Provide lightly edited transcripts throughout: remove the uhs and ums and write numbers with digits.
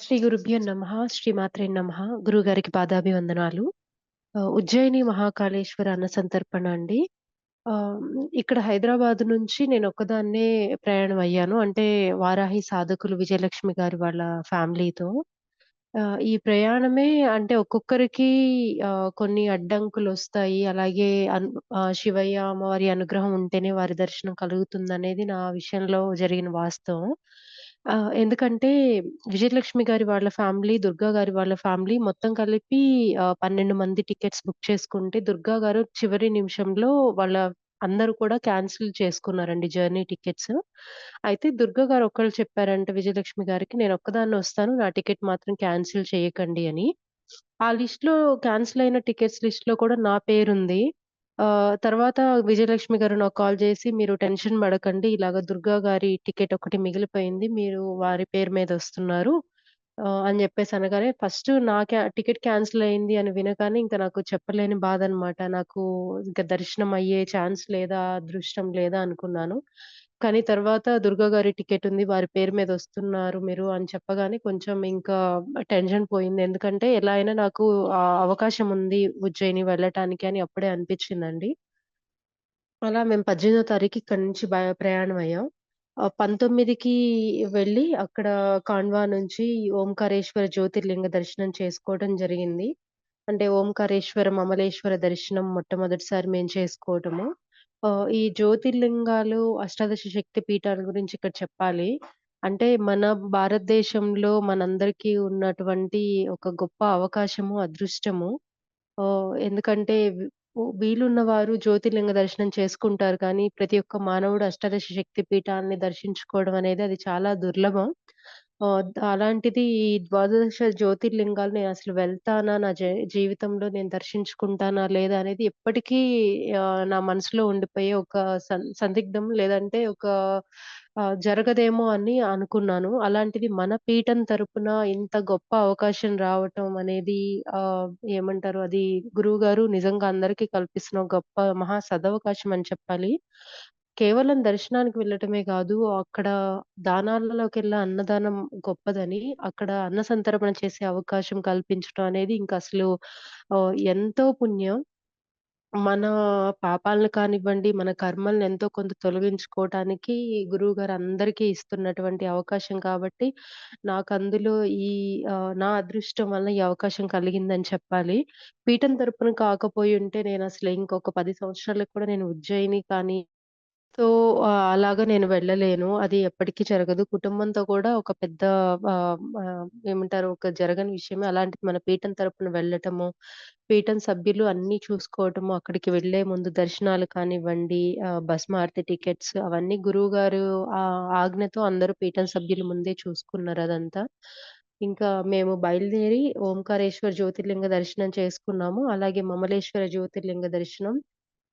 శ్రీ గురుభ్యో నమః. శ్రీమాత్రే నమః. గురువుగారికి పాదాభివందనాలు. ఉజ్జయిని మహాకాళేశ్వర అన్న సంతర్పణ అండి. ఇక్కడ హైదరాబాద్ నుంచి నేనొక్కదాన్నే ప్రయాణం అయ్యాను. అంటే వారాహి సాధకులు విజయలక్ష్మి గారి వాళ్ళ ఫ్యామిలీతో. ఈ ప్రయాణమే అంటే ఒక్కొక్కరికి కొన్ని అడ్డంకులొస్తాయి. అలాగే శివయ్య, అమ్మవారి అనుగ్రహం ఉంటేనే వారి దర్శనం కలుగుతుందనేది నా విషయంలో జరిగిన వాస్తవం. ఎందుకంటే విజయలక్ష్మి గారి వాళ్ళ ఫ్యామిలీ, దుర్గా గారి వాళ్ళ ఫ్యామిలీ మొత్తం కలిపి 12 మంది టికెట్స్ బుక్ చేసుకుంటే, దుర్గా గారు చివరి నిమిషంలో వాళ్ళ అందరూ కూడా క్యాన్సిల్ చేసుకున్నారండి జర్నీ టికెట్స్. అయితే దుర్గా గారు ఒక్కళ్ళు చెప్పారంట విజయలక్ష్మి గారికి, "నేనొక్కదాన్నొస్తాను. నా టికెట్ మాత్రం క్యాన్సిల్ చేయకండి" అని. ఆ లిస్ట్‌లో క్యాన్సిల్ అయిన టికెట్స్ లిస్ట్‌లో కూడా నా పేరుంది. తర్వాత విజయలక్ష్మి గారు నాకు కాల్ చేసి, "మీరు టెన్షన్ పడకండి. ఇలాగ దుర్గా గారి టికెట్ ఒకటి మిగిలిపోయింది. మీరు వారి పేరు మీదొస్తున్నారు." అని జెప్పేసి అనగానే ఫస్ట్ నా టికెట్ క్యాన్సిల్ అయింది అని వినగానే ఇంక నాకు చెప్పలేని బాధనమాట. నాకు ఇంక దర్శనం అయ్యే ఛాన్స్ లేదా, అదృష్టం లేదా అనుకున్నాను. కానీ తర్వాత దుర్గా గారి టికెట్ ఉంది. వారి పేరు మీద వస్తున్నారు మీరు అని చెప్పగానే కొంచెం ఇంకా టెన్షన్ పోయింది. ఎందుకంటే ఎలా అయినా నాకు అవకాశం ఉంది ఉజ్జయిని వెళ్ళటానికి అని అప్పుడే అనిపిచ్చిందండి. అలా మేము 18థ్ తారీఖు ఇక్కడి నుంచి ప్రయాణం అయ్యాం. 19కి వెళ్ళి అక్కడ ఖాండ్వా నుంచి ఓంకారేశ్వర జ్యోతిర్లింగ దర్శనం చేసుకోవడం జరిగింది. అంటే ఓంకారేశ్వర, మమలేశ్వర దర్శనం మొట్టమొదటిసారి మేము చేసుకోవటము. ఈ జ్యోతిర్లింగాలు, అష్టాదశ శక్తి పీఠాల గురించి ఇక్కడ చెప్పాలి. అంటే మన భారతదేశంలో మనందరికీ ఉన్నటువంటి ఒక గొప్ప అవకాశము, అదృష్టము. ఎందుకంటే వీలున్నవారు జ్యోతిర్లింగ దర్శనం చేసుకుంటారు కానీ, ప్రతి ఒక్క మానవుడు అష్టాదశ శక్తి పీఠాన్ని దర్శించుకోవడం అనేది అది చాలా దుర్లభం. అలాంటిది ఈ ద్వాదశ జ్యోతిర్లింగాలు నేనసలు వెళ్తానా? నా జీవితంలో నేను దర్శించుకుంటానా? లేదా? అనేది ఎప్పటికీ నా మనసులో ఉండిపోయే ఒక సందిగ్ధం లేదంటే ఒక జరగదేమో అని అనుకున్నాను. అలాంటిది మన పీఠం తరపున ఇంత గొప్ప అవకాశం రావటం అనేది ఏమంటారు అది గురువుగారు నిజంగా అందరికీ కల్పిస్తున్న గొప్ప మహా సదవకాశం అని చెప్పాలి. కేవలం దర్శనానికి వెళ్ళటమే గాదు, అక్కడ దానాలలోకెల్లా అన్నదానం గొప్పదని, అక్కడ అన్న సంతర్పణ చేసే అవకాశం కల్పించటం అనేది ఇంక అసలు ఎంతో పుణ్యం. మన పాపాలను కానివ్వండి, మన కర్మలను ఎంతో కొంత తొలగించుకోవటానికి గురువుగారు అందరికీ ఇస్తున్నటువంటి అవకాశం కాబట్టి, నాకందులో ఈ నా అదృష్టం వల్ల ఈ అవకాశం కలిగిందని చెప్పాలి. పీఠం తరపున కాకపోయుంటే నేనసలు ఇంకొక 10 సంవత్సరాలకు కూడా నేను ఉజ్జయిని కానీ సో, అలాగా నేను వెళ్ళలేను. అది ఎప్పటికి జరగదు. కుటుంబంతో కూడా ఒక పెద్ద ఏమంటారు ఒక జరగని విషయమే. అలాంటిది మన పీఠం తరపున వెళ్ళటము, పీఠం సభ్యులు అన్నీ చూసుకోవటము, అక్కడికి వెళ్ళే ముందు దర్శనాలు కానివ్వండి, భస్మారతి టికెట్స్ అవన్నీ గురువుగారు ఆజ్ఞతో అందరూ పీఠం సభ్యులు ముందే చూసుకున్నారు అదంతా. ఇంకా మేము బయలుదేరి ఓంకారేశ్వర జ్యోతిర్లింగ దర్శనం చేసుకున్నాము. అలాగే మమలేశ్వర జ్యోతిర్లింగ దర్శనం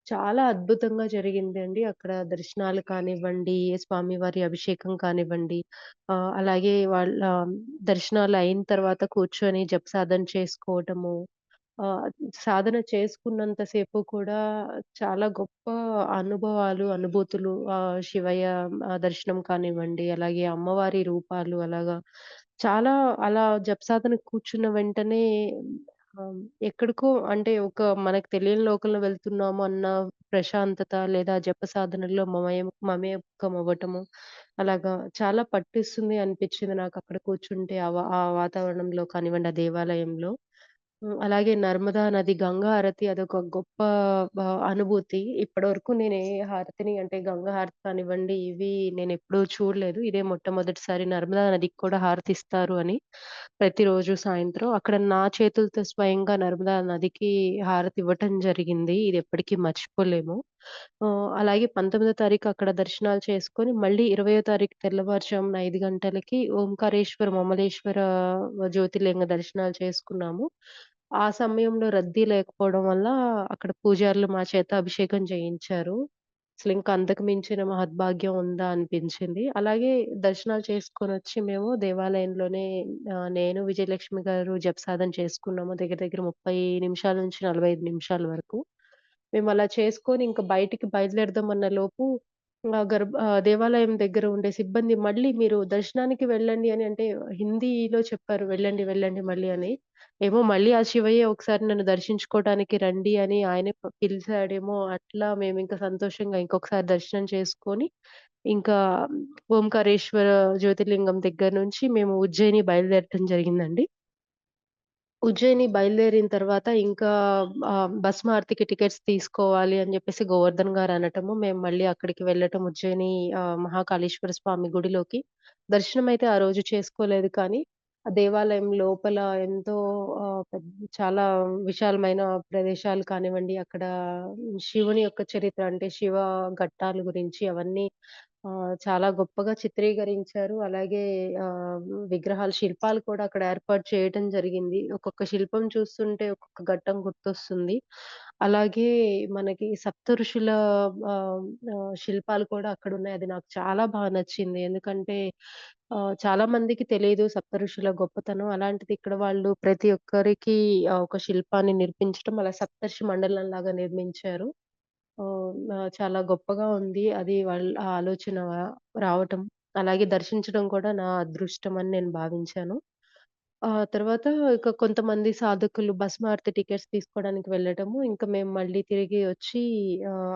చాలా అద్భుతంగా జరిగిందండి. అక్కడ దర్శనాలు కానివ్వండి, స్వామివారి అభిషేకం కానివ్వండి, అలాగే వాళ్ళ దర్శనాలు అయిన తర్వాత కూర్చొని జపసాధన చేసుకోవటము. ఆహ్, సాధన చేసుకున్నంత సేపు కూడా చాలా గొప్ప అనుభవాలు, అనుభూతులు శివయ్య దర్శనం కానివ్వండి, అలాగే అమ్మవారి రూపాలు అలాగా చాలా అలా జపసాధనకు కూర్చున్న వెంటనే ఆహ్, ఎక్కడికో అంటే ఒక మనకు తెలియని లోకంలో వెళ్తున్నాము అన్న ప్రశాంతత లేదా జప సాధనలో మమేకం అవ్వటము అలాగా చాలా పట్టిస్తుంది అనిపించింది నాకక్కడ కూర్చుంటే ఆ వాతావరణంలో కానివ్వండి, ఆ దేవాలయంలో. అలాగే నర్మదా నది గంగా హారతి అదొక గొప్ప అనుభూతి. ఇప్పటివరకు నేను ఏ హారతిని అంటే గంగా హారతి కానివ్వండి, ఇవి నేనెప్పుడూ చూడలేదు. ఇదే మొట్టమొదటిసారి నర్మదా నదికి కూడా హారతిస్తారు అని. ప్రతిరోజు సాయంత్రం అక్కడ నా చేతులతో స్వయంగా నర్మదా నదికి హారతివ్వటం జరిగింది. ఇదెప్పటికీ మర్చిపోలేము. అలాగే 19థ్ తారీఖు అక్కడ దర్శనాలు చేసుకొని, మళ్ళీ 20థ్ తారీఖు తెల్లవారుజామున 5 గంటలకి ఓంకారేశ్వర, మమలేశ్వర జ్యోతిర్లింగ దర్శనాలు చేసుకున్నాము. ఆ సమయంలో రద్దీ లేకపోవడం వల్ల అక్కడ పూజారులు మా చేత అభిషేకం చేయించారు. అసలింక అంతకు మించిన మహద్భాగ్యం ఉందా అనిపించింది. అలాగే దర్శనాలు చేసుకొనొచ్చి మేము దేవాలయంలోనే నేను, విజయలక్ష్మి గారు జపసాధన చేసుకున్నాము. దగ్గర దగ్గర 30 నిమిషాల నుంచి 45 నిమిషాల వరకు. మేమలా చేసుకొని ఇంక బయటికి బయలుదేరదామన్న లోపు దేవాలయం దగ్గర ఉండే సిబ్బంది మళ్ళీ మీరు దర్శనానికి వెళ్ళండి అని అంటే హిందీలో చెప్పారు. వెళ్ళండి, వెళ్ళండి మళ్ళీ అని. ఏమో మళ్ళీ ఆ శివయ్య ఒకసారి నన్ను దర్శించుకోవటానికి రండి అని ఆయనే పిలిసాడేమో అట్లా మేమింక సంతోషంగా ఇంకొకసారి దర్శనం చేసుకొని, ఇంకా ఓంకారేశ్వర జ్యోతిర్లింగం దగ్గర నుంచి మేము ఉజ్జయిని బయలుదేరటం జరిగిందండి. ఉజ్జయిని బయలుదేరిన తర్వాత ఇంకా భస్మారతికి టికెట్స్ తీసుకోవాలి అని జెప్పేసి గోవర్ధన్ గారనటము, మేము మళ్ళీ అక్కడికి వెళ్ళటం ఉజ్జయిని మహాకాళేశ్వర స్వామి గుడిలోకి. దర్శనమైతే ఆ రోజు చేసుకోలేదు కానీ, ఆ దేవాలయం లోపల ఎంతో చాలా విశాలమైన ప్రదేశాలు కానివ్వండి, అక్కడ శివుని యొక్క చరిత్ర అంటే శివ ఘట్టాల గురించి అవన్నీ చాలా గొప్పగా చిత్రీకరించారు. అలాగే ఆహ్, విగ్రహాలు, శిల్పాలు కూడా అక్కడ ఏర్పాటు చేయటం జరిగింది. ఒక్కొక్క శిల్పం చూస్తుంటే ఒక్కొక్క ఘట్టం గుర్తొస్తుంది. అలాగే మనకి సప్తఋషుల ఆహ్, ఆహ్, శిల్పాలు కూడా అక్కడున్నాయి. అది నాకు చాలా నచ్చింది. ఎందుకంటే చాలా మందికి తెలీదు సప్తఋషుల గొప్పతనం. అలాంటిది ఇక్కడ వాళ్ళు ప్రతి ఒక్కరికి ఒక శిల్పాన్ని నిర్మించటం, అలా సప్తర్షి మండలంలాగా నిర్మించారు. చాలా గొప్పగా ఉంది. అది ఆ ఆలోచన రావటం. అలాగే దర్శించడం కూడా నా అదృష్టం అని నేను భావించాను. తర్వాత ఇక కొంతమంది సాధకులు భస్మారతి టికెట్స్ తీసుకోవడానికి వెళ్ళటము. ఇంకా మేము మళ్ళీ తిరిగి వచ్చి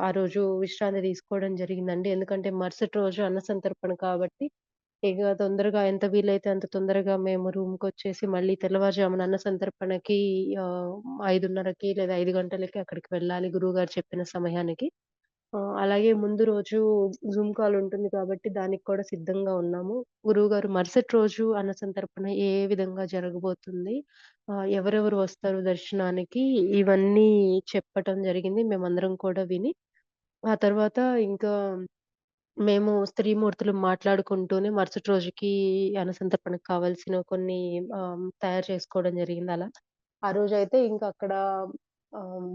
ఆ రోజు విశ్రాంతి తీసుకోవడం జరిగిందండి. ఎందుకంటే మరుసటి రోజు అన్నసంతర్పణ కాబట్టి, ఇగ తొందరగా ఎంత వీలైతే అంత తొందరగా మేము రూమ్‌కొచ్చేసి మళ్ళీ తెల్లవారుజామున అన్నసంతర్పణకి 5:30కి లేదా 5 గంటలకి అక్కడికి వెళ్ళాలి గురువుగారు చెప్పిన సమయానికి. అలాగే ముందు రోజు జూమ్ కాల్ ఉంటుంది కాబట్టి దానికి కూడా సిద్ధంగా ఉన్నాము. గురువుగారు మరుసటి రోజు అన్నసంతర్పణ ఏ ఏ విధంగా జరగబోతుంది, ఎవరెవరు వస్తారు దర్శనానికి, ఇవన్నీ చెప్పటం జరిగింది. మేమందరం కూడా విని, ఆ తర్వాత ఇంకా మేము స్త్రీమూర్తులు మాట్లాడుకుంటూనే మరుసటి రోజుకి అన్నసంతర్పణకు కావాల్సిన కొన్ని తయారు చేసుకోవడం జరిగింది అలా. ఆ రోజైతే ఇంకా అక్కడ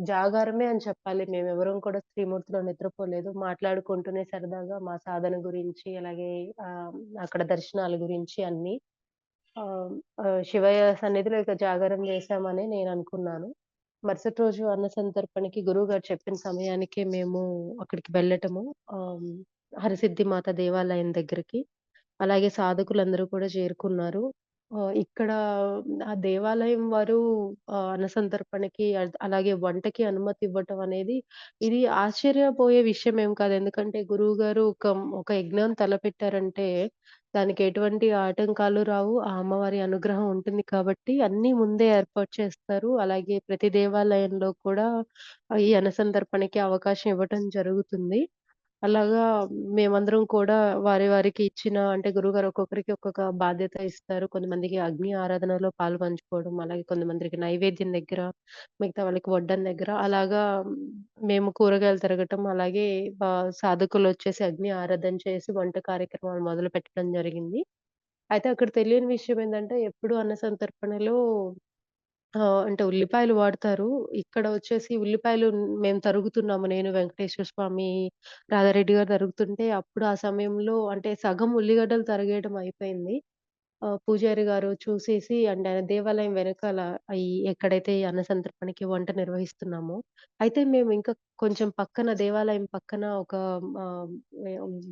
జాగారమే అని చెప్పాలి. మేమెవరం కూడా స్త్రీమూర్తిలో నిద్రపోలేదు. మాట్లాడుకుంటూనే సరదాగా మా సాధన గురించి, అలాగే ఆహ్, అక్కడ దర్శనాల గురించి అన్నీ. ఆహ్, శివయ్య సన్నిధిలో ఇక జాగారం చేశామని నేననుకున్నాను. మరుసటి రోజు అన్న సంతర్పణకి గురువుగారు చెప్పిన సమయానికే మేము అక్కడికి వెళ్ళటము. ఆహ్, హరసిద్ధి మాత దేవాలయం దగ్గరికి. అలాగే సాధకులందరూ కూడా చేరుకున్నారు. ఇక్కడ ఆ దేవాలయం వారు అన్నసంతర్పణకి అలాగే వంటకి అనుమతి ఇవ్వటం అనేది ఇది ఆశ్చర్యపోయే విషయం ఏం కాదు. ఎందుకంటే గురువుగారు ఒక యజ్ఞం తలపెట్టారంటే దానికి ఎటువంటి ఆటంకాలు రావు. ఆ అమ్మవారి అనుగ్రహం ఉంటుంది కాబట్టి అన్నీ ముందే ఏర్పాటు చేస్తారు. అలాగే ప్రతి దేవాలయంలో కూడా ఈ అన్నసంతర్పణకి అవకాశం ఇవ్వటం జరుగుతుంది. అలాగా మేమందరం కూడా వారికి ఇచ్చిన అంటే గురువుగారు ఒక్కొక్కరికి ఒక్కొక్క బాధ్యత ఇస్తారు. కొంతమందికి అగ్ని ఆరాధనలో పాలుపంచుకోవడం, అలాగే కొంతమందికి నైవేద్యం దగ్గర, మిగతా వాళ్ళకి వడ్డన దగ్గర అలాగా మేము కూరగాయలు తరగటం, అలాగే సాధకులొచ్చేసి అగ్ని ఆరాధన చేసి వంట కార్యక్రమాలు మొదలుపెట్టడం జరిగింది. అయితే అక్కడ తెలియని విషయం ఏందంటే ఎప్పుడు అన్న సంతర్పణలో అంటే ఉల్లిపాయలు వాడతారు. ఇక్కడ వచ్చేసి ఉల్లిపాయలు మేము తరుగుతున్నాము. నేను, వెంకటేశ్వర స్వామి, రాధారెడ్డి గారు తరుగుతుంటే అప్పుడు ఆ సమయంలో అంటే సగం ఉల్లిగడ్డలు తరిగేయడం అయిపోయింది. పూజారి గారు చూసేసి అంటే ఆయన దేవాలయం వెనకాల ఎక్కడైతే ఈ అన్న సంతర్పణకి వంట నిర్వహిస్తున్నామో, అయితే మేము ఇంకా కొంచెం పక్కన దేవాలయం పక్కన ఒక ఆహ్,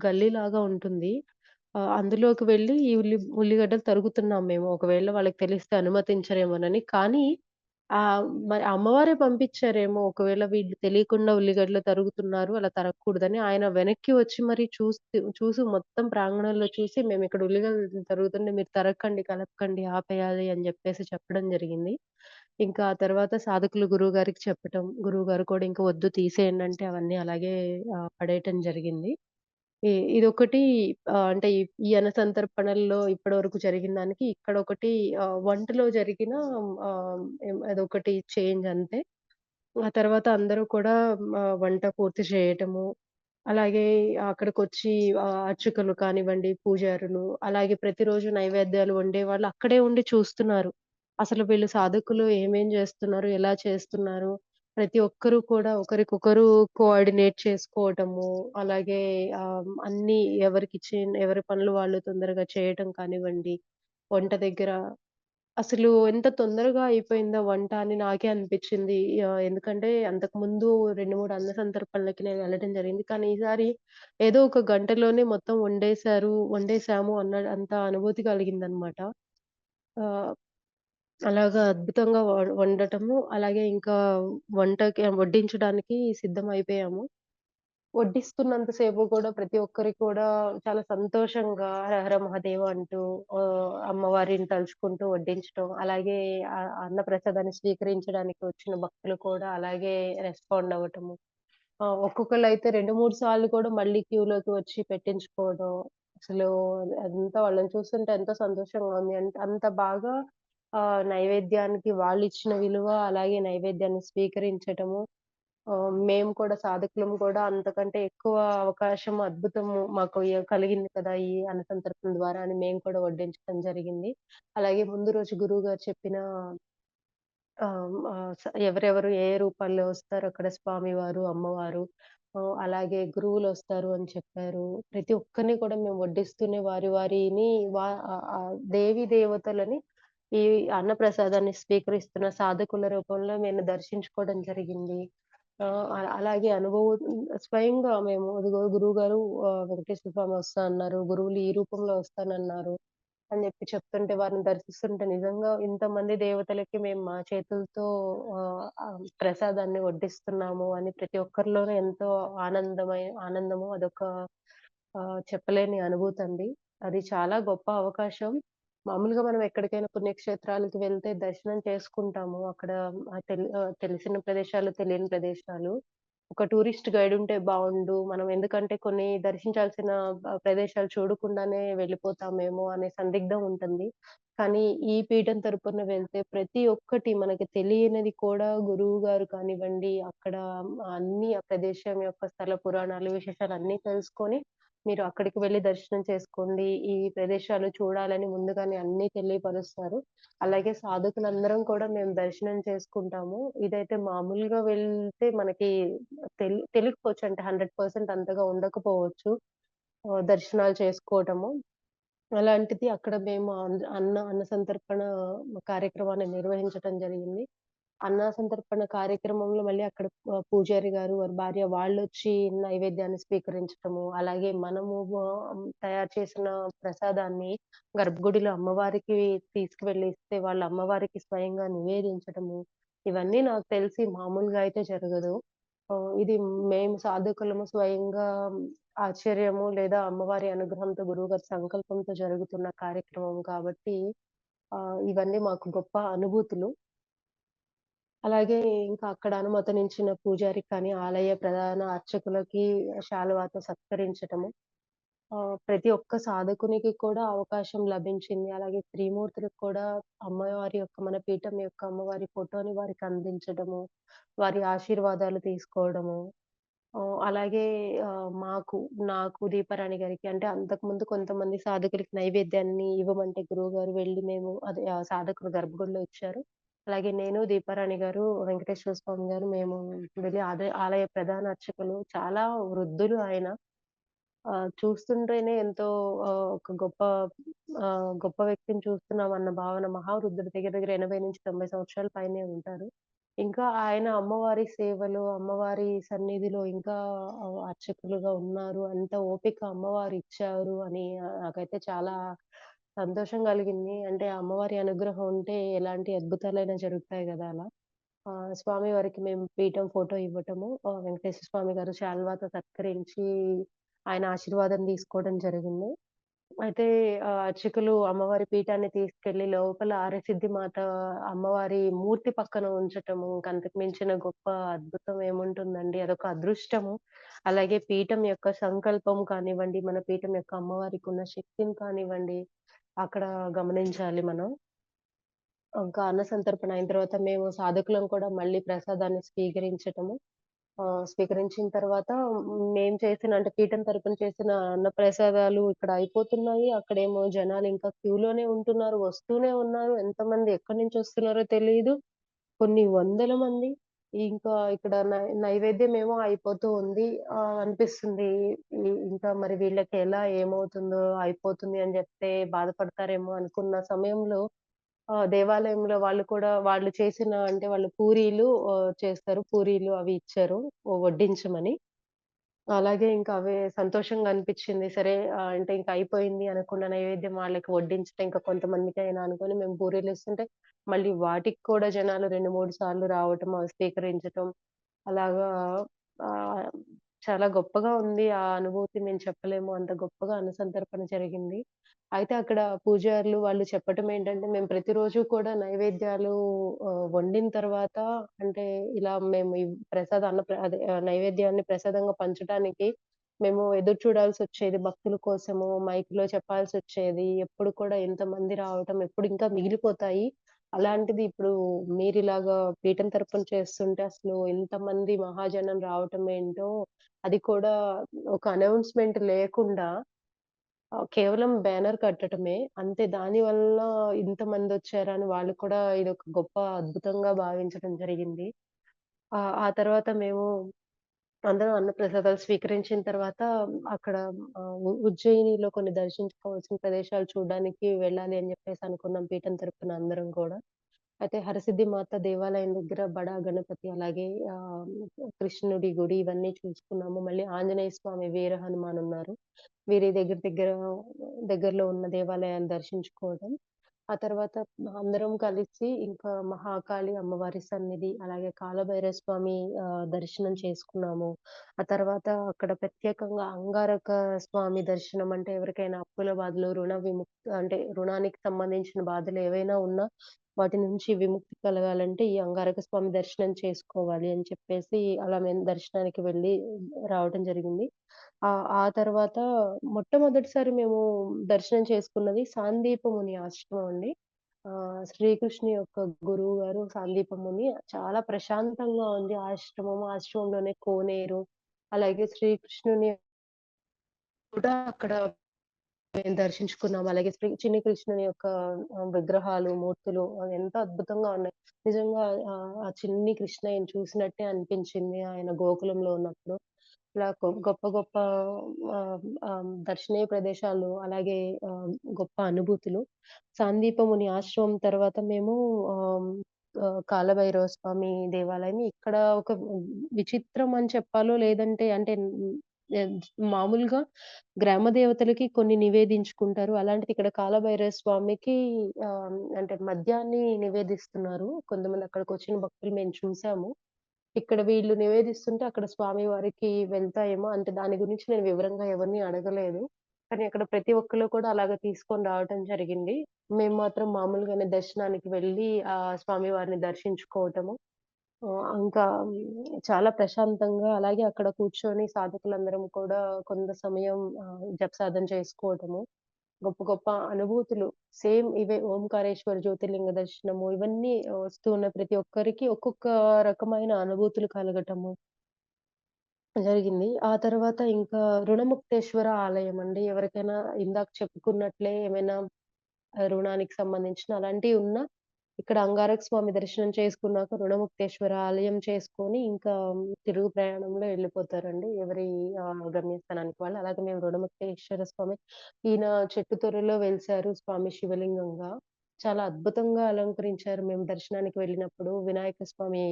గల్లీలాగా ఉంటుంది. అందులోకి వెళ్లి ఈ ఉల్లిగడ్డలు తరుగుతున్నాం మేము. ఒకవేళ వాళ్ళకి తెలిస్తే అనుమతించరేమోనని. కానీ మరి అమ్మవారే పంపించారేమో ఒకవేళ వీళ్ళు తెలియకుండా ఉల్లిగడ్డలు తరుగుతున్నారు, అలా తరగకూడదని ఆయన వెనక్కి వచ్చి మరి చూసి మొత్తం ప్రాంగణంలో చూసి మేమిక్కడ ఉల్లిగడ్డలు తరుగుతుంటే మీరు తరక్కండి, కలపకండి, ఆపేయాలి అని జెప్పేసి చెప్పడం జరిగింది. ఇంకా ఆ తర్వాత సాధకులు గురువుగారికి చెప్పటం, గురువుగారు కూడా ఇంక వద్దు తీసేయండంటే అవన్నీ అలాగే పడేయటం జరిగింది. ఇదొకటి అంటే ఈ అన్నసంతర్పణల్లో ఇప్పటివరకు జరిగిన దానికి ఇక్కడొకటి వంటలో జరిగిన అదొకటి చేంజ్ అంతే. ఆ తర్వాత అందరూ కూడా వంట పూర్తి చేయటము, అలాగే అక్కడికొచ్చి అర్చకులు కానివ్వండి, పూజారులు, అలాగే ప్రతిరోజు నైవేద్యాలు వండేవాళ్ళు అక్కడే ఉండి చూస్తున్నారు. అసలు వీళ్ళు సాధకులు ఏమేం జేస్తున్నారు? ఎలా చేస్తున్నారు? ప్రతి ఒక్కరు కూడా ఒకరికొకరు కోఆర్డినేట్ చేసుకోవటము, అలాగే అన్నీ ఎవరి పనులు వాళ్ళు తొందరగా చేయటం కానివ్వండి, వంట దగ్గర అసలు ఎంత తొందరగా అయిపోయిందా వంట అని నాకే అనిపిచ్చింది. ఎందుకంటే అంతకుముందు 2, 3 అన్న సంతర్పణలకి నేను వెళ్ళడం జరిగింది. కానీ ఈసారి ఏదో ఒక గంటలోనే మొత్తం వండేసాము అంత అనుభూతి కలిగిందనమాట. ఆహ్, అలాగా అద్భుతంగా వండటము, అలాగే ఇంకా వడ్డించడానికి సిద్ధమైపోయాము. వడ్డిస్తున్నంత సేపు కూడా ప్రతి ఒక్కరికి కూడా చాలా సంతోషంగా హర హర మహాదేవ అంటూ అమ్మవారిని తలుచుకుంటూ వడ్డించటం. అలాగే అన్నప్రసాదాన్ని స్వీకరించడానికి వచ్చిన భక్తులు కూడా అలాగే రెస్పాండ్ అవ్వటము. ఒక్కొక్కళ్ళైతే 2, 3 సార్లు కూడా మళ్ళీ క్యూలోకి వచ్చి పెట్టించుకోవడం. అసలు అదంతా వాళ్ళని చూస్తుంటే ఎంతో సంతోషంగా ఉంది. అంత బాగా నైవేద్యానికి వాళ్ళిచ్చిన విలువ, అలాగే నైవేద్యాన్ని స్వీకరించటము. మేము కూడా సాధకులం కూడా అంతకంటే ఎక్కువ అవకాశం, అద్భుతము మాకు కలిగింది కదా! ఈ అన్నసంతర్పణ ద్వారా అని మేము కూడా వడ్డించడం జరిగింది. అలాగే ముందు రోజు గురువుగారు చెప్పిన ఎవరెవరు ఏ రూపాల్లో వస్తారో అక్కడ స్వామివారు, అమ్మవారు, అలాగే గురువులొస్తారు అని చెప్పారు. ప్రతి ఒక్కరిని కూడా మేము వడ్డిస్తూనే వారిని దేవీ దేవతలని ఈ అన్నప్రసాదాన్ని స్వీకరిస్తున్న సాధకుల రూపంలో మేము దర్శించుకోవడం జరిగింది. అలాగే స్వయంగా మేము అదిగో గురువుగారు వెంకటేశ్వర స్వామి వస్తా అన్నారు. గురువులు ఈ రూపంలో వస్తానన్నారు అని చెప్తుంటే వారిని దర్శిస్తుంటే నిజంగా ఇంతమంది దేవతలకి మేము మా చేతులతో ప్రసాదాన్ని వడ్డిస్తున్నాము అని ప్రతి ఒక్కరిలోనూ ఎంతో ఆనందము అదొక చెప్పలేని అనుభూతండి. అది చాలా గొప్ప అవకాశం. మామూలుగా మనం ఎక్కడికైనా పుణ్యక్షేత్రాలకు వెళ్తే దర్శనం చేసుకుంటాము. అక్కడ తెలిసిన ప్రదేశాలు, తెలియని ప్రదేశాలు. ఒక టూరిస్ట్ గైడ్ ఉంటే బావుండు. మనం ఎందుకంటే కొన్ని దర్శించాల్సిన ప్రదేశాలు చూడకుండానే వెళ్ళిపోతామేమో అనే సందిగ్ధం ఉంటుంది. కానీ ఈ పీఠం తరపున వెళ్తే ప్రతి ఒక్కటి మనకి తెలియనిది కూడా గురువుగారు కానివ్వండి, అక్కడ అన్నీ ఆ ప్రదేశం యొక్క స్థల పురాణాలు, విశేషాలు అన్నీ తెలుసుకొని మీరు అక్కడికి వెళ్లి దర్శనం చేసుకోండి. ఈ ప్రదేశాలు చూడాలని ముందుగానే అన్నీ తెలియపరుస్తారు. అలాగే సాధకులందరం కూడా మేము దర్శనం చేసుకుంటాము. ఇదైతే మామూలుగా వెళ్తే మనకి తెలియకపోవచ్చు. అంటే 100% అంతగా ఉండకపోవచ్చు. దర్శనాలు చేసుకోవటము. అలాంటిది అక్కడ మేము అన్న సంతర్పణ కార్యక్రమాన్ని నిర్వహించటం జరిగింది. అన్న సంతర్పణ కార్యక్రమంలో మళ్ళీ అక్కడ పూజారి గారు, వారి భార్య వాళ్ళొచ్చి నైవేద్యాన్ని స్వీకరించటము, అలాగే మనము తయారు చేసిన ప్రసాదాన్ని గర్భగుడిలో అమ్మవారికి తీసుకువెళ్ళి ఇస్తే వాళ్ళ అమ్మవారికి స్వయంగా నివేదించటము, ఇవన్నీ నాకు తెలిసి మామూలుగా అయితే జరగదు. ఇది మేము సాధకులము స్వయంగా ఆశ్చర్యము లేదా అమ్మవారి అనుగ్రహంతో, గురువుగారి సంకల్పంతో జరుగుతున్న కార్యక్రమం కాబట్టి ఇవన్నీ మాకు గొప్ప అనుభూతులు. అలాగే ఇంకా అక్కడ అనుమతినిచ్చిన పూజారికి కానీ, ఆలయ ప్రధాన అర్చకులకి శాలువాతో సత్కరించటము. ప్రతి ఒక్క సాధకునికి కూడా అవకాశం లభించింది. అలాగే త్రిమూర్తులకు కూడా అమ్మవారి యొక్క మన పీఠం యొక్క అమ్మవారి ఫోటోని వారికి అందించడము, వారి ఆశీర్వాదాలు తీసుకోవడము. అలాగే నాకు దీపారాణి గారికి అంటే అంతకుముందు కొంతమంది సాధకులకి నైవేద్యాన్ని ఇవ్వమంటే గురువుగారు వెళ్లి మేము అదే సాధకులు గర్భగుడిలో ఇచ్చారు. అలాగే నేను, దీపారాణి గారు, వెంకటేశ్వర స్వామి గారు మేము వెళ్లి ఆలయ ప్రధాన అర్చకులు చాలా వృద్ధులు ఆయన. చూస్తుంటేనే ఎంతో గొప్ప వ్యక్తిని చూస్తున్నామన్న భావన మహావృద్ధుడు దగ్గర దగ్గర 80-90 సంవత్సరాల పైనే ఉంటారు. ఇంకా ఆయన అమ్మవారి సేవలో, అమ్మవారి సన్నిధిలో ఇంకా అర్చకులుగా ఉన్నారు. అంత ఓపిక అమ్మవారు ఇచ్చారు అని నాకైతే చాలా సంతోషం కలిగింది. అంటే అమ్మవారి అనుగ్రహం ఉంటే ఎలాంటి అద్భుతాలైనా జరుగుతాయి గదా! అలా. స్వామివారికి మేము పీఠం ఫోటో ఇవ్వటము, వెంకటేశ్వర స్వామి గారు శాలువాతో సత్కరించి ఆయన ఆశీర్వాదం తీసుకోవడం జరిగింది. అయితే అర్చకులు అమ్మవారి పీఠాన్ని తీసుకెళ్ళి లోపల ఆరసిద్ధి మాత అమ్మవారి మూర్తి పక్కన ఉంచటము. ఇంక అంతకు మించిన గొప్ప అద్భుతం ఏముంటుందండి. అదొక అదృష్టము. అలాగే పీఠం యొక్క సంకల్పం కానివ్వండి, మన పీఠం యొక్క అమ్మవారికున్న శక్తిని కానివ్వండి, అక్కడ గమనించాలి మనం. ఇంకా అన్న సంతర్పణ అయిన తర్వాత మేము సాధకులం కూడా మళ్ళీ ప్రసాదాన్ని స్వీకరించటము. స్వీకరించిన తర్వాత మేము చేసిన అంటే పీఠం తరపున చేసిన అన్న ప్రసాదాలు ఇక్కడ అయిపోతున్నాయి. అక్కడేమో జనాలు ఇంకా క్యూలోనే ఉంటున్నారు. వస్తూనే ఉన్నారు. ఎంతమంది ఎక్కడి నుంచి వస్తున్నారో తెలీదు. కొన్ని వందల మంది. ఇంకా ఇక్కడ నైవేద్యమేమో అయిపోతూ ఉంది. అనిపిస్తుంది. ఇంకా మరి వీళ్ళకెలా ఏమవుతుందో, అయిపోతుంది అని జెప్తే బాధపడతారేమో అనుకున్న సమయంలో దేవాలయంలో వాళ్ళు కూడా వాళ్ళు చేసిన అంటే వాళ్ళు పూరీలు చేస్తారు. పూరీలు అవి ఇచ్చారు వడ్డించమని. అలాగే ఇంకా అవే సంతోషంగా అనిపిచ్చింది. సరే అంటే ఇంక అయిపోయింది అనుకున్న నైవేద్యం వాళ్ళకి వడ్డించటం ఇంకా కొంతమందికైనా అనుకోని మేము పూరీలిస్తుంటే, మళ్ళీ వాటికి కూడా జనాలు 2, 3 సార్లు రావటం, అవి స్వీకరించటం అలాగా ఆహ్, చాలా గొప్పగా ఉంది. ఆ అనుభూతి మేము చెప్పలేము. అంత గొప్పగా అన్నసంతర్పణ జరిగింది. అయితే అక్కడ పూజారులు వాళ్ళు చెప్పటం ఏంటంటే, మేము ప్రతిరోజు కూడా నైవేద్యాలు వండిన తర్వాత అంటే ఇలా మేము ఈ ప్రసాద అన్న ప్ర అదే నైవేద్యాన్ని ప్రసాదంగా పంచటానికి మేము ఎదురు చూడాల్సొచ్చేది భక్తుల కోసము. మైక్‌లో చెప్పాల్సొచ్చేది. ఎప్పుడు కూడా ఇంతమంది రావటం, ఎప్పుడు ఇంకా మిగిలిపోతాయి. అలాంటిది ఇప్పుడు మీరిలాగా పీఠం తరపున చేస్తుంటే అసలు ఇంతమంది మహాజనం రావటం ఏంటో, అది కూడా ఒక అనౌన్స్‌మెంట్ లేకుండా కేవలం బ్యానర్ కట్టటమే. అంతే దాని వల్ల ఇంతమందొచ్చారని వాళ్ళు కూడా ఇదొక గొప్ప అద్భుతంగా భావించడం జరిగింది. ఆ తర్వాత మేము అందరం అన్నప్రసాదాలు స్వీకరించిన తర్వాత అక్కడ ఉజ్జయినిలో కొన్ని దర్శించుకోవాల్సిన ప్రదేశాలు చూడ్డానికి వెళ్ళాలి అని జెప్పేసి అనుకున్నాం పీఠం తరపున అందరం కూడా. అయితే హరసిద్ధి మాత దేవాలయం దగ్గర బడా గణపతి అలాగే కృష్ణుడి గుడి ఇవన్నీ చూసుకున్నాము. మళ్ళీ ఆంజనేయ స్వామి, వీర హనుమాన్ ఉన్నారు. వీరి దగ్గరలో ఉన్న దేవాలయాలు దర్శించుకోవడం. ఆ తర్వాత అందరం కలిసి ఇంకా మహాకాళి అమ్మవారి సన్నిధి, అలాగే కాలభైరవ స్వామి దర్శనం చేసుకున్నాము. ఆ తర్వాత అక్కడ ప్రత్యేకంగా అంగారక స్వామి దర్శనం అంటే ఎవరికైనా అప్పుల బాధలు, అంటే రుణానికి సంబంధించిన బాధలు ఏవైనా ఉన్నా వాటి నుంచి విముక్తి కలగాలంటే ఈ అంగారక స్వామి దర్శనం చేసుకోవాలి అని చెప్పేసి అలా మేము దర్శనానికి వెళ్ళి రావటం జరిగింది. ఆ తర్వాత మొట్టమొదటిసారి మేము దర్శనం చేసుకున్నది సాందీప ముని ఆశ్రమం అండి. శ్రీకృష్ణుని యొక్క గురువు గారు సాందీప ముని. చాలా ప్రశాంతంగా ఉంది ఆశ్రమం. ఆశ్రమంలోనే కోనేరు, అలాగే శ్రీకృష్ణుని కూడా అక్కడ మేము దర్శించుకున్నాం. అలాగే చిన్ని కృష్ణుని యొక్క విగ్రహాలు, మూర్తులు అవి ఎంత అద్భుతంగా ఉన్నాయి. నిజంగా ఆ చిన్ని కృష్ణయ్యని చూసినట్టే అనిపించింది ఆయన గోకులంలో ఉన్నప్పుడు. ఇలా గొప్ప గొప్ప దర్శనీయ ప్రదేశాలు అలాగే గొప్ప అనుభూతులు. సాందీపముని ఆశ్రమం తర్వాత మేము ఆహ్, కాలభైరవ స్వామి దేవాలయం. ఇక్కడ ఒక విచిత్రం అని చెప్పాలో లేదంటే అంటే ఎన్ మామూలుగా గ్రామ దేవతలకి కొన్ని నివేదించుకుంటారు. అలాంటిది ఇక్కడ కాలభైరవ స్వామికి అంటే మద్యాన్ని నివేదిస్తున్నారు. కొంతమంది అక్కడికొచ్చిన భక్తులు మేము చూసాము. ఇక్కడ వీళ్ళు నివేదిస్తుంటే అక్కడ స్వామి వారికి వెళ్తాయేమో అంటే దాని గురించి నేను వివరంగా ఎవరిని అడగలేదు. కానీ అక్కడ ప్రతి ఒక్కళ్ళు కూడా అలాగ తీసుకొని రావటం జరిగింది. మేము మాత్రం మామూలుగానే దర్శనానికి వెళ్ళి స్వామి వారిని దర్శించుకోవటము. ఇంకా చాలా ప్రశాంతంగా అలాగే అక్కడ కూర్చొని సాధకులందరం కూడా కొంత సమయం జపసాధన చేసుకోవటము. గొప్ప గొప్ప అనుభూతులు సేమ్ ఇవే ఓంకారేశ్వర జ్యోతిర్లింగ దర్శనము ఇవన్నీ వస్తూ ఉన్న ప్రతి ఒక్కరికి ఒక్కొక్క రకమైన అనుభూతులు కలగటము జరిగింది. ఆ తర్వాత ఇంకా రుణముక్తేశ్వర ఆలయం అండి. ఎవరికైనా ఇందాక చెప్పుకున్నట్లే ఏమైనా రుణానికి సంబంధించిన అలాంటియి ఉన్నా ఇక్కడ అంగారక స్వామి దర్శనం చేసుకున్నాక రుణముక్తేశ్వర ఆలయం చేసుకొని ఇంకా తిరుగు ప్రయాణంలో వెళ్ళిపోతారండి. ఎవరి గమ్యస్థానానికి వాళ్ళు. అలాగే మేము రుణముక్తేశ్వర స్వామి ఈయన చెట్టు తొర్రలో వెలిసారు స్వామి శివలింగంగా. చాలా అద్భుతంగా అలంకరించారు. మేము దర్శనానికి వెళ్ళినప్పుడు వినాయక స్వామి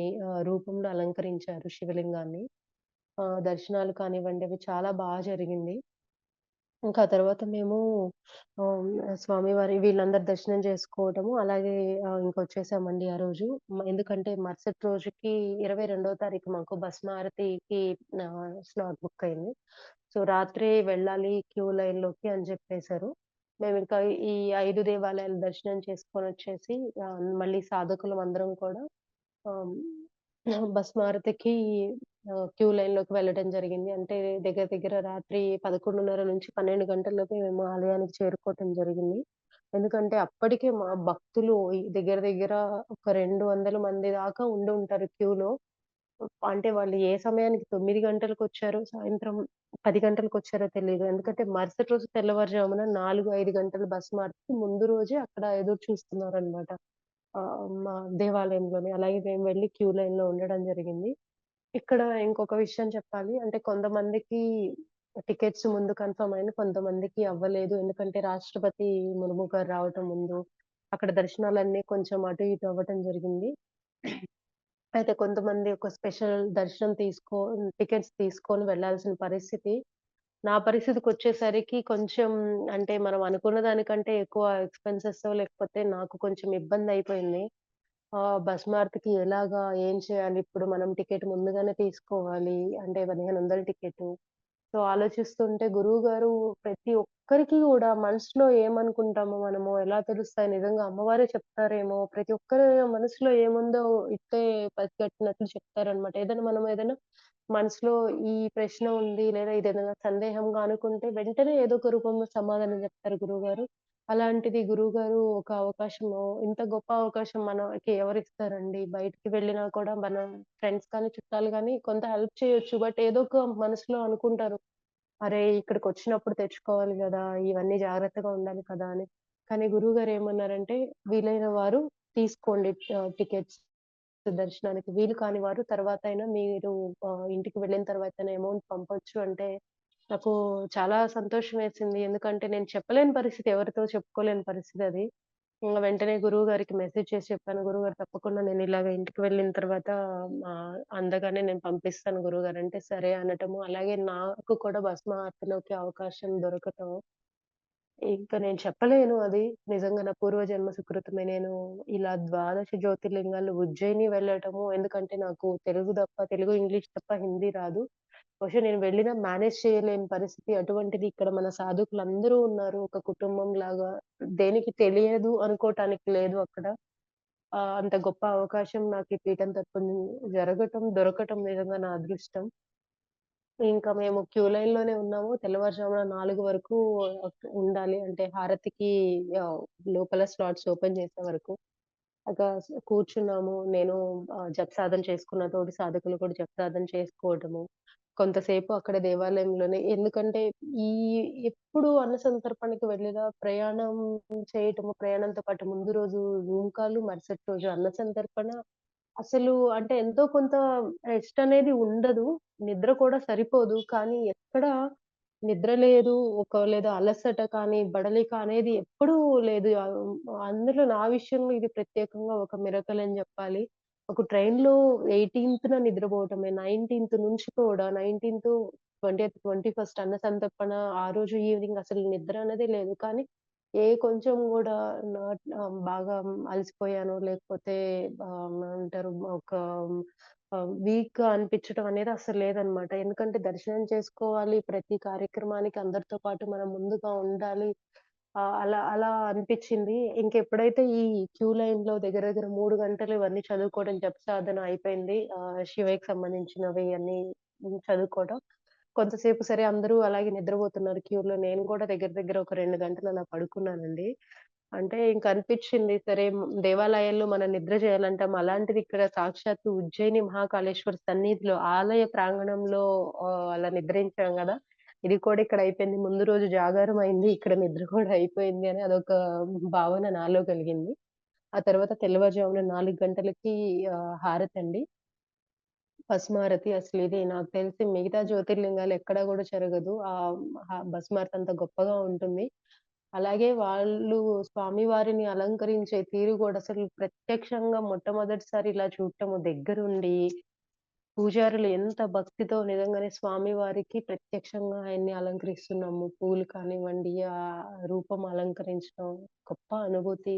రూపంలో అలంకరించారు శివలింగాన్ని. దర్శనాలు కానివ్వండి అవి చాలా జరిగింది. ఇంకా ఆ తర్వాత మేము ఆహ్, స్వామివారి వీళ్ళందరూ దర్శనం చేసుకోవటము, అలాగే ఇంకొచ్చేసామండి ఆ రోజు. ఎందుకంటే మరుసటి రోజుకి 22వ తారీఖు మాకు భస్మారతికి స్లాట్ బుక్ అయింది. సో, రాత్రే వెళ్ళాలి క్యూ లైన్‌లోకి అని చెప్పేసారు. మేమింకా ఈ 5 దేవాలయాలు దర్శనం చేసుకొనొచ్చేసి మళ్ళీ సాధకులమందరం కూడా ఆహ్, భస్మారతికి క్యూ లైన్‌లోకి వెళ్ళడం జరిగింది. అంటే దగ్గర దగ్గర రాత్రి 11:30-12 గంటల్లోపే మేము ఆలయానికి చేరుకోవటం జరిగింది. ఎందుకంటే అప్పటికే మా భక్తులు ఈ దగ్గర దగ్గర ఒక 200 మంది దాకా ఉండుంటారు క్యూలో. అంటే వాళ్ళు ఏ సమయానికి 9 గంటలకొచ్చారో, సాయంత్రం 10 గంటలకొచ్చారో తెలీదు. ఎందుకంటే మరుసటి రోజు తెల్లవారుజామున 4, 5 గంటల బస్ మార్చి ముందు రోజే అక్కడ ఎదురు చూస్తున్నారనమాట. మా దేవాలయంలోనే. అలాగే మేము వెళ్లి క్యూ లైన్‌లో ఉండడం జరిగింది. ఇక్కడ ఇంకొక విషయం చెప్పాలి. అంటే కొంతమందికి టికెట్స్ ముందు కన్ఫర్మ్ అయింది. కొంతమందికి అవ్వలేదు. ఎందుకంటే రాష్ట్రపతి ముర్ము గారు రావటం ముందు, అక్కడ దర్శనాలన్నీ కొంచెం అటు ఇటు అవ్వటం జరిగింది. అయితే కొంతమంది ఒక స్పెషల్ దర్శనం టికెట్స్ తీసుకొని వెళ్ళాల్సిన పరిస్థితి. నా పరిస్థితికొచ్చేసరికి కొంచెం అంటే మనం అనుకున్న దానికంటే ఎక్కువ ఎక్స్‌పెన్సెసో లేకపోతే నాకు కొంచెం ఇబ్బందయిపోయింది. బస్ మార్క్‌కి ఎలాగా? ఏం చేయాలి? ఇప్పుడు మనం టికెట్ ముందుగానే తీసుకోవాలి. అంటే 1500 టికెటు. సో, ఆలోచిస్తుంటే గురువుగారు ప్రతి ఒక్కరికి గూడా మనసులో ఏమనుకుంటామో మనము ఎలా తెలుస్తాయి నిజంగా అమ్మవారే చెప్తారేమో, ప్రతి ఒక్కరి మనసులో ఏముందో ఇట్టే పసిగట్టినట్లు చెప్తారనమాట. ఏదైనా మనసులో ఈ ప్రశ్న ఉంది లేదా ఇదేదైనా సందేహంగా అనుకుంటే వెంటనే ఏదో ఒక రూపంలో సమాధానం చెప్తారు గురువుగారు. అలాంటిది గురువుగారు ఒక అవకాశము ఇంత గొప్ప అవకాశం మనకి ఎవరిస్తారండి? బయటికి వెళ్ళినా కూడా మన ఫ్రెండ్స్ కానీ, చుట్టాలు గానీ కొంత హెల్ప్ చేయొచ్చు. బట్ ఏదో ఒక మనసులో అనుకుంటారు. అరే! ఇక్కడికొచ్చినప్పుడు తెచ్చుకోవాలి గదా! ఇవన్నీ జాగ్రత్తగా ఉండాలి కదా! అని. కానీ గురువుగారు ఏమన్నారంటే, వీలైన వారు తీసుకోండి టికెట్స్ దర్శనానికి. వీలు కాని వారు తర్వాతైనా మీరు ఇంటికి వెళ్ళిన తర్వాతైనా అమౌంట్ పంపొచ్చు అంటే, నాకు చాలా సంతోషమేసింది. ఎందుకంటే నేను చెప్పలేని పరిస్థితి. ఎవరితో చెప్పుకోలేని పరిస్థితది. ఇంగ వెంటనే గురువుగారికి మెసేజ్ చేసి చెప్పాను. గురువుగారు తప్పకుండా నేనిలాగ ఇంటికి వెళ్ళిన తర్వాత అందగానే నేను పంపిస్తాను గురువుగారు అంటే, సరే అనటము. అలాగే నాకు కూడా భస్మారతిలోకి అవకాశం దొరకటం ఇంక నేను చెప్పలేను అది. నిజంగా నా పూర్వజన్మ సుకృతమే. నేను ఇలా ద్వాదశ జ్యోతిర్లింగాలు ఉజ్జయిని వెళ్ళటము ఎందుకంటే నాకు తెలుగు, ఇంగ్లీష్ తప్ప హిందీ రాదు. బహుశా నేను వెళ్ళినా మేనేజ్ చేయలేని పరిస్థితి. అటువంటిది ఇక్కడ మన సాధుకులందరూ ఉన్నారు. ఒక కుటుంబంలాగా. దేనికి తెలియదు అనుకోటానికి లేదు అక్కడ. అంత గొప్ప అవకాశం నాకు ఈ పీఠం తరపున దొరకటం నిజంగా నా అదృష్టం. ఇంకా మేము క్యూ లైన్‌లోనే ఉన్నాము. తెల్లవారుజామున 4 వరకు ఉండాలి. అంటే హారతికి ఆహ్, లోపల స్లాట్స్ ఓపెన్ చేసే వరకు. కూర్చున్నాము. నేను జపసాధన చేసుకున్న తోటి సాధకులు కూడా జపసాధన చేసుకోవటము. కొంతసేపు అక్కడ దేవాలయంలోనే ఎందుకంటే ఈ ఎప్పుడు అన్నసంతర్పణకి వెళ్ళినా ప్రయాణం చేయటము, ప్రయాణంతో పాటు ముందు రోజు రూమ్ కాల్, మరుసటి రోజు అన్నసంతర్పణ అసలు అంటే ఎంతో కొంత రెస్ట్ అనేది ఉండదు. నిద్ర కూడా సరిపోదు. కానీ ఎక్కడ నిద్ర లేదు. లేదా అలసట కానీ, బడలిక అనేది ఎప్పుడూ లేదు. అందులో నా విషయంలో ఇది ప్రత్యేకంగా ఒక మిరకిల్ అని జెప్పాలి. ఒక ట్రైన్‌లో 18థ్ నిద్రపోవటమే. 19థ్ నుంచి కూడా 19థ్, 20థ్, 21st అన్న సంతర్పణ ఆ రోజు ఈవినింగ్ అసలు నిద్ర అనేదే లేదు. కానీ కొంచెం గూడా బాగా అలసిపోయానో లేకపోతే ఏమంటారు ఒక వీక్‌గా అనిపించడం అనేది అస్సలు లేదనమాట. ఎందుకంటే దర్శనం చేసుకోవాలి, ప్రతి కార్యక్రమానికి అందరితో పాటు మనం ముందుగా ఉండాలి. అలా అలా అనిపిచ్చింది. ఇంకెప్పుడైతే ఈ క్యూ లైన్‌లో దగ్గర దగ్గర 3 గంటలు ఇవన్నీ చదువుకోవడం జపసాధన అయిపోయింది. శివయ్యకి సంబంధించినవి అన్నీ చదువుకోవడం. కొంతసేపు సరే అందరూ అలాగే నిద్రపోతున్నారు క్యూలో. నేను కూడా దగ్గర దగ్గర ఒక 2 గంటలు అలా పడుకున్నానండి. అంటే ఇంక అనిపిచ్చింది సరే దేవాలయాల్లో మనం నిద్ర చేయాలంటాం. అలాంటిది ఇక్కడ సాక్షాత్తు ఉజ్జయిని మహాకాళేశ్వర సన్నిధిలో ఆలయ ప్రాంగణంలో అలా నిద్రించాం గదా! ఇది కూడా ఇక్కడ అయిపోయింది. ముందు రోజు జాగారం అయింది. ఇక్కడ నిద్ర కూడా అయిపోయింది అని అదొక భావన నాలో కలిగింది. ఆ తర్వాత తెల్లవారుజామున 4 గంటలకి హారతండి. భస్మారతి అసలిది నాకు తెలిసి మిగతా జ్యోతిర్లింగాలు ఎక్కడ గూడా జరగదు. భస్మారతి అంత గొప్పగా ఉంటుంది. అలాగే వాళ్ళు స్వామివారిని అలంకరించే తీరు గూడా అసలు ప్రత్యక్షంగా మొట్టమొదటిసారి ఇలా చూడటము దగ్గరుండి, పూజారులు ఎంత భక్తితో నిజంగానే స్వామివారికి ప్రత్యక్షంగా ఆయన్ని అలంకరిస్తున్నాము. పూలు కానివ్వండి, రూపం అలంకరించడం గొప్ప అనుభూతి.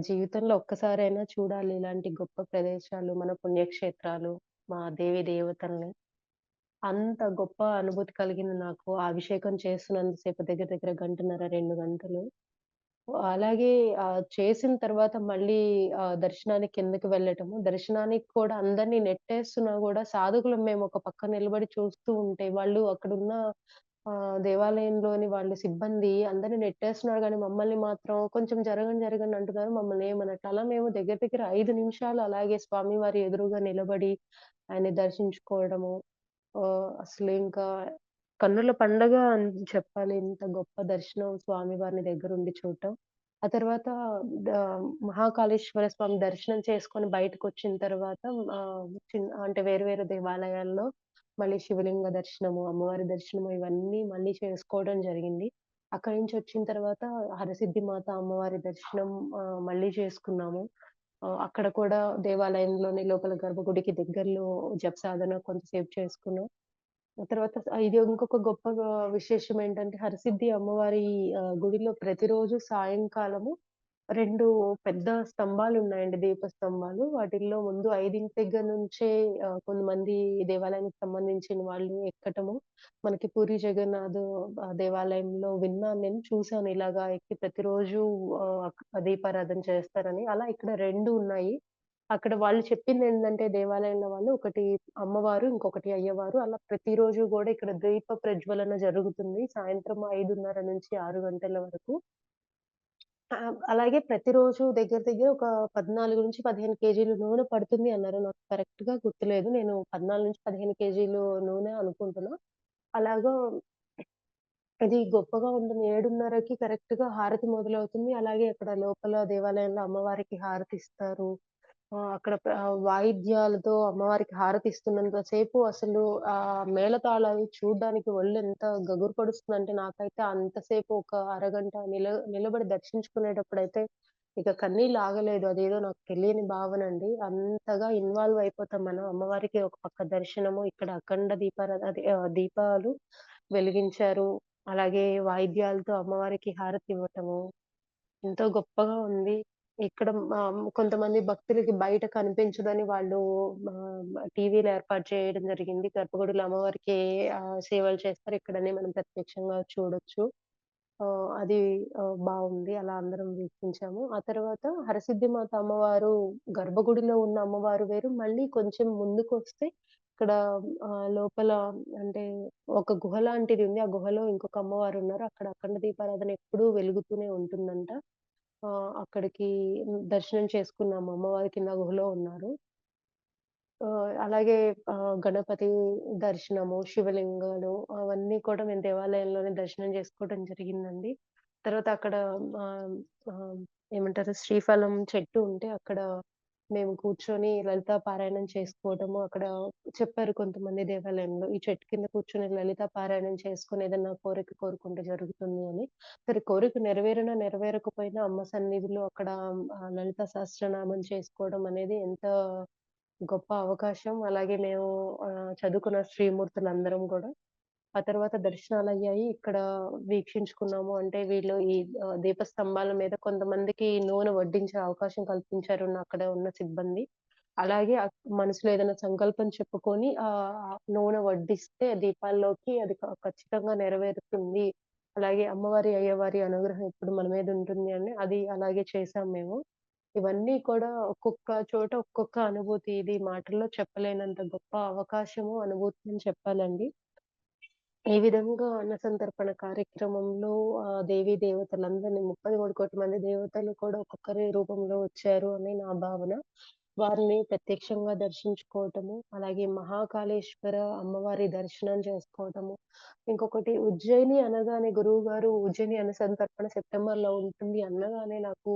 జీవితంలో ఒక్కసారైనా చూడాలి ఇలాంటి గొప్ప ప్రదేశాలు, మన పుణ్యక్షేత్రాలు, మా దేవి దేవతల్ని. అంత గొప్ప అనుభూతి కలిగింది నాకు. ఆ అభిషేకం చేస్తున్నంత సేపు దగ్గర దగ్గర గంటన్నర, 2 గంటలు. అలాగే చేసిన తర్వాత మళ్ళీ దర్శనానికి కిందకి వెళ్ళటము. దర్శనానికి కూడా అందరిని నెట్టేస్తున్నా గూడా సాధకులం మేము ఒక పక్క నిలబడి చూస్తూ ఉంటే, వాళ్ళు అక్కడున్న దేవాలయంలోని వాళ్ళు సిబ్బంది అందరిని నెట్టేస్తున్నారు గానీ, మమ్మల్ని మాత్రం కొంచెం జరగండి, జరగండి అంటున్నారు. మమ్మల్ని ఏమనట్ల. అలా మేము దగ్గర దగ్గర 5 నిమిషాలు అలాగే స్వామివారి ఎదురుగా నిలబడి ఆయన్ని దర్శించుకోవడము. అసలింకా కన్నుల పండగ అని చెప్పాలి. ఇంత గొప్ప దర్శనం స్వామివారిని దగ్గరుండి చూడటం. ఆ తర్వాత ద మహాకాళేశ్వర స్వామి దర్శనం చేసుకొని బయటకొచ్చిన తర్వాత అంటే వేరు వేరు దేవాలయాల్లో మళ్ళీ శివలింగ దర్శనము, అమ్మవారి దర్శనము ఇవన్నీ మళ్ళీ చేసుకోవడం జరిగింది. అక్కడి నుంచొచ్చిన తర్వాత హరసిద్ధి మాత అమ్మవారి దర్శనం మళ్ళీ చేసుకున్నాము. అక్కడ కూడా దేవాలయంలోని లోపల గర్భగుడికి దగ్గరలో జపసాధన కొంతసేపు చేసుకున్నాం. ఆ తర్వాత ఇది ఇంకొక గొప్ప విశేషం ఏంటంటే హరసిద్ధి అమ్మవారి గుడిలో ప్రతిరోజు సాయంకాలము 2 పెద్ద స్తంభాలున్నాయండి. దీప స్తంభాలు. వాటిల్లో ముందు 5 దగ్గర నుంచే కొంతమంది దేవాలయానికి సంబంధించిన వాళ్ళు ఎక్కటము, మనకి పూరి జగన్నాథ్ దేవాలయంలో విన్నాను నేను. చూసాను ఇలాగా ఎక్కి ప్రతిరోజు దీపారాధన చేస్తారని. అలా ఇక్కడ 2 ఉన్నాయి. అక్కడ వాళ్ళు చెప్పిందేంటంటే దేవాలయంలో వాళ్ళు ఒకటి అమ్మవారు, ఇంకొకటి అయ్యవారు. అలా ప్రతిరోజు గూడా ఇక్కడ దీప ప్రజ్వలన జరుగుతుంది. సాయంత్రం 5:30 నుంచి 6 గంటల వరకు. అలాగే ప్రతిరోజు దగ్గర దగ్గర ఒక 14-15 కేజీలు నూనె పడుతుంది అన్నారు. నాకు కరెక్ట్‌గా గుర్తులేదు. నేను 14-15 కేజీలు నూనె అనుకుంటున్నా. అలాగా ఇది గొప్పగా ఉంటుంది. 7:30కి కరెక్ట్‌గా హారతి మొదలవుతుంది. అలాగే అక్కడ లోపల దేవాలయంలో అమ్మవారికి హారతిస్తారు. అక్కడ వాయిద్యాలతో అమ్మవారికి హారతిస్తున్నంత సేపు అసలు మేళతాళాలు చూడ్డానికి ఒళ్ళెంత గగురు పొడుస్తుందంటే నాకైతే అంతసేపు ఒక అరగంట నిలబడి దర్శించుకునేటప్పుడైతే ఇక కన్నీళ్ళు ఆగలేదు. అదేదో నాకు తెలియని భావనండి. అంతగా ఇన్వాల్వ్ అయిపోతాం మనం. అమ్మవారికి ఒక పక్క దర్శనము, ఇక్కడ అఖండ దీపాలు వెలిగించారు. అలాగే వాయిద్యాలతో అమ్మవారికి హారతివ్వటము. ఎంతో గొప్పగా ఉంది. ఇక్కడ కొంతమంది భక్తులకి బయట కనిపించదని వాళ్ళు టీవీలు ఏర్పాటు చేయడం జరిగింది. గర్భగుడిలో అమ్మవారికి సేవలు చేస్తారు. ఇక్కడనే మనం ప్రత్యక్షంగా చూడొచ్చు. అది బావుంది. అలా అందరం వీక్షించాము. ఆ తర్వాత హరసిద్ధిమాత అమ్మవారు గర్భగుడిలో ఉన్న అమ్మవారు వేరు. మళ్ళీ కొంచెం ముందుకొస్తే ఇక్కడ లోపల అంటే ఒక గుహ లాంటిది ఉంది. ఆ గుహలో ఇంకొక అమ్మవారున్నారు. అక్కడ అఖండ దీపారాధన ఎప్పుడూ వెలుగుతూనే ఉంటుందంట. అక్కడికి దర్శనం చేసుకున్నాము. అమ్మవారి కింద గుహలో ఉన్నారు. అలాగే గణపతి దర్శనము, శివలింగాలు అవన్నీ కూడా మేము దేవాలయంలోనే దర్శనం చేసుకోవడం జరిగిందండి. తర్వాత అక్కడ ఆహ్, ఆహ్, ఏమంటారు శ్రీఫలం చెట్టు ఉంటే అక్కడ మేము కూర్చొని లలితా పారాయణం చేసుకోవడము, అక్కడ చెప్పారు కొంతమంది దేవాలయంలో, "ఈ చెట్టు కింద కూర్చొని లలితా పారాయణం చేసుకొని ఏదన్నా కోరిక కోరుకుంటే జరుగుతుంది" అని. సరే కోరిక నెరవేరినా, నెరవేరకపోయినా అమ్మ సన్నిధిలో అక్కడ లలిత సహస్రనామం చేసుకోవడం అనేది ఎంత గొప్ప అవకాశం. అలాగే మేము చదువుకున్న శ్రీమూర్తులందరం గూడా. ఆ తర్వాత దర్శనాలయ్యాయి. ఇక్కడ వీక్షించుకున్నాము. అంటే వీళ్ళు ఈ దీపస్తంభాల మీద కొంతమందికి నూనె వడ్డించే అవకాశం కల్పించారు అక్కడ ఉన్న సిబ్బంది. అలాగే మనసులో ఏదైనా సంకల్పం చెప్పుకొని నూనె వడ్డిస్తే దీపాల్లోకి అది ఖచ్చితంగా నెరవేరుతుంది. అలాగే అమ్మవారి, అయ్యవారి అనుగ్రహం ఎప్పుడు మన మీద ఉంటుంది అని అది అలాగే చేశాం మేము. ఇవన్నీ కూడా ఒక్కొక్క చోట ఒక్కొక్క అనుభూతి. ఇది మాటల్లో చెప్పలేనంత గొప్ప అవకాశము, అనుభూతి అని చెప్పాలండి. ఈ విధంగా అన్న సంతర్పణ కార్యక్రమంలో దేవీ దేవతలందరిని 33,00,00,000 మంది దేవతలు కూడా ఒక్కొక్కరి రూపంలో వచ్చారు అని నా భావన. వారిని ప్రత్యక్షంగా దర్శించుకోవటము, అలాగే మహాకాళేశ్వర అమ్మవారి దర్శనం చేసుకోవటము. ఇంకొకటి ఉజ్జయిని అనగానే గురువుగారు ఉజ్జయిని అన్న సంతర్పణ సెప్టెంబర్‌లో ఉంటుంది అనగానే నాకు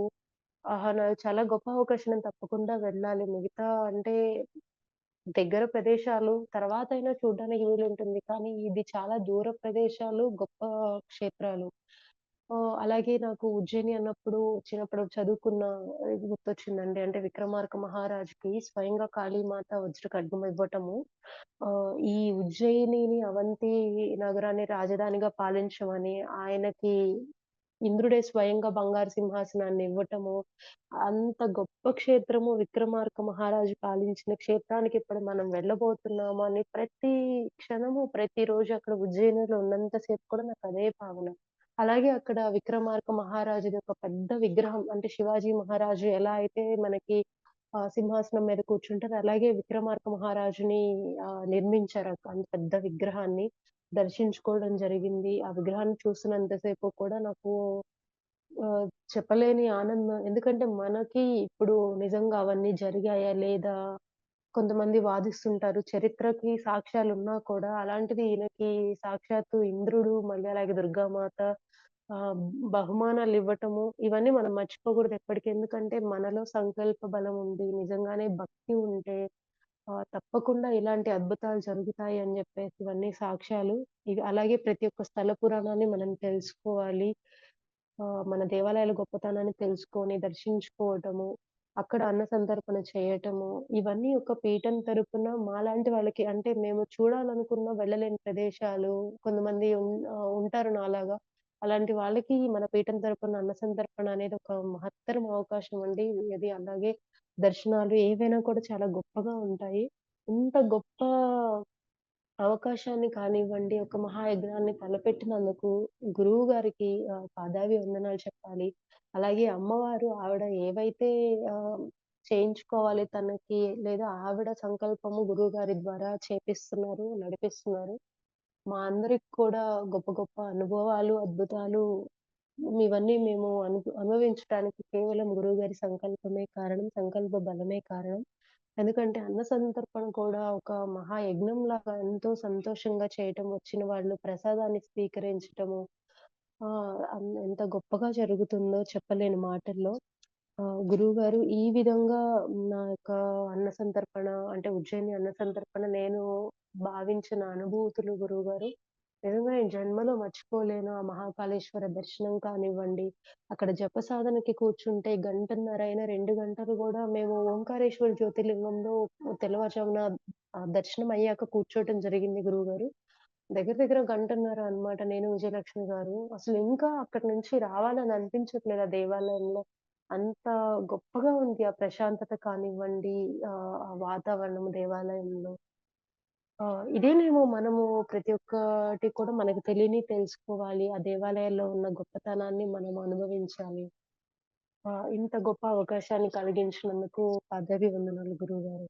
ఆహా! నాది చాలా గొప్ప అవకాశం. నేను తప్పకుండా వెళ్ళాలి. మిగతా అంటే దగ్గర ప్రదేశాలు తర్వాతైనా చూడ్డానికి వీలుంటుంది. కానీ ఇది చాలా దూర ప్రదేశాలు, గొప్ప క్షేత్రాలు. అలాగే నాకు ఉజ్జయిని అన్నప్పుడు చిన్నప్పుడు చదువుకున్న ఇది గుర్తొచ్చిందండి. అంటే విక్రమార్క మహారాజుకి స్వయంగా కాళీమాత వజ్ర ఖడ్గం ఇవ్వటము. ఈ ఉజ్జయినిని అవంతి నగరాన్ని రాజధానిగా పాలించమని ఆయనకి ఇంద్రుడే స్వయంగా బంగారు సింహాసనాన్ని ఇవ్వటము. అంత గొప్ప క్షేత్రము విక్రమార్క మహారాజు పాలించిన క్షేత్రానికి ఇప్పుడు మనం వెళ్ళబోతున్నాము అని ప్రతి క్షణము, ప్రతిరోజు అక్కడ ఉజ్జయినిలో ఉన్నంత సేపు కూడా నాకదే భావన. అలాగే అక్కడ విక్రమార్క మహారాజుది ఒక పెద్ద విగ్రహం అంటే శివాజీ మహారాజు ఎలా అయితే మనకి సింహాసనం మీద కూర్చుంటారో అలాగే విక్రమార్క మహారాజుని నిర్మించారు. అంత పెద్ద విగ్రహాన్ని దర్శించుకోవడం జరిగింది. ఆ విగ్రహాన్ని చూస్తున్నంత సేపు కూడా నాకు చెప్పలేని ఆనందం. ఎందుకంటే మనకి ఇప్పుడు నిజంగా అవన్నీ జరిగాయా? లేదా? కొంతమంది వాదిస్తుంటారు. చరిత్రకి సాక్ష్యాలున్నా కూడా అలాంటిది ఈయనకి సాక్షాత్తు ఇంద్రుడు, మళ్ళీ అలాగే దుర్గామాత ఆహ్, బహుమానాలివ్వటము ఇవన్నీ మనం మర్చిపోకూడదు ఎప్పటికి. ఎందుకంటే మనలో సంకల్ప బలం ఉంది. నిజంగానే భక్తి ఉంటే తప్పకుండా ఇలాంటి అద్భుతాలు జరుగుతాయి అని జెప్పేసి ఇవన్నీ సాక్ష్యాలు. ఇవి అలాగే ప్రతి ఒక్క స్థల పురాణాన్ని మనం తెలుసుకోవాలి. మన దేవాలయాల గొప్పతనాన్ని తెలుసుకొని దర్శించుకోవటము, అక్కడ అన్న సంతర్పణ చేయటము, ఇవన్నీ ఒక పీఠం తరపున మాలాంటి వాళ్ళకి అంటే మేము చూడాలనుకున్న వెళ్ళలేని ప్రదేశాలు కొంతమంది ఉంటారు నాలాగా. అలాంటి వాళ్ళకి మన పీఠం తరపున అన్న సంతర్పణ అనేది ఒక మహత్తరం అవకాశం అండి. ఇది అలాగే దర్శనాలు ఏవైనా కూడా చాలా గొప్పగా ఉంటాయి. ఇంత గొప్ప అవకాశాన్ని కానివ్వండి, ఒక మహాయజ్ఞాన్ని తలపెట్టినందుకు గురువు గారికి పాదాభివందనాలు చెప్పాలి. అలాగే అమ్మవారు ఆవిడ ఏవైతే ఆహ్, చేయించుకోవాలి తనకి లేదా ఆవిడ సంకల్పము గురువుగారి ద్వారా చేపిస్తున్నారు, నడిపిస్తున్నారు. మా అందరికి కూడా గొప్ప గొప్ప అనుభవాలు, అద్భుతాలు ఇవన్నీ మేము అనుభవించటానికి కేవలం గురువుగారి సంకల్పమే కారణం. సంకల్ప బలమే కారణం. ఎందుకంటే అన్న సంతర్పణ కూడా ఒక మహాయజ్ఞంలాగా ఎంతో సంతోషంగా చేయటం, వచ్చిన వాళ్ళు ప్రసాదాన్ని స్వీకరించటము ఎంత గొప్పగా జరుగుతుందో చెప్పలేని మాటల్లో. గురువుగారు ఈ విధంగా నా యొక్క అన్న సంతర్పణ అంటే ఉజ్జయిని అన్న సంతర్పణ నేను భావించిన అనుభూతులు గురువుగారు నిజంగా నేను జన్మలో మర్చిపోలేను. ఆ మహాకాళేశ్వర దర్శనం కానివ్వండి, అక్కడ జపసాధనకి కూర్చుంటే గంటన్నరైనా, 2 గంటలు గూడా మేము ఓంకారేశ్వర జ్యోతిర్లింగంలో తెల్లవారుజామున దర్శనం అయ్యాక కూర్చోవటం జరిగింది గురువుగారు. దగ్గర దగ్గర గంటన్నర అన్నమాట నేను, విజయలక్ష్మి గారు. అసలు ఇంకా అక్కడి నుంచి రావాలని అనిపించట్లేదు ఆ దేవాలయంలో. అంత గొప్పగా ఉంది ఆ ప్రశాంతత కానివ్వండి, ఆ వాతావరణం దేవాలయంలో. ఇదేనేమో మనము ప్రతి ఒక్కటి కూడా మనకు తెలియనియి తెలుసుకోవాలి. ఆ దేవాలయాల్లో ఉన్న గొప్పతనాన్ని మనం అనుభవించాలి. ఇంత గొప్ప అవకాశాన్ని కలిగించినందుకు పాదాభివందనాలు గురువుగారు.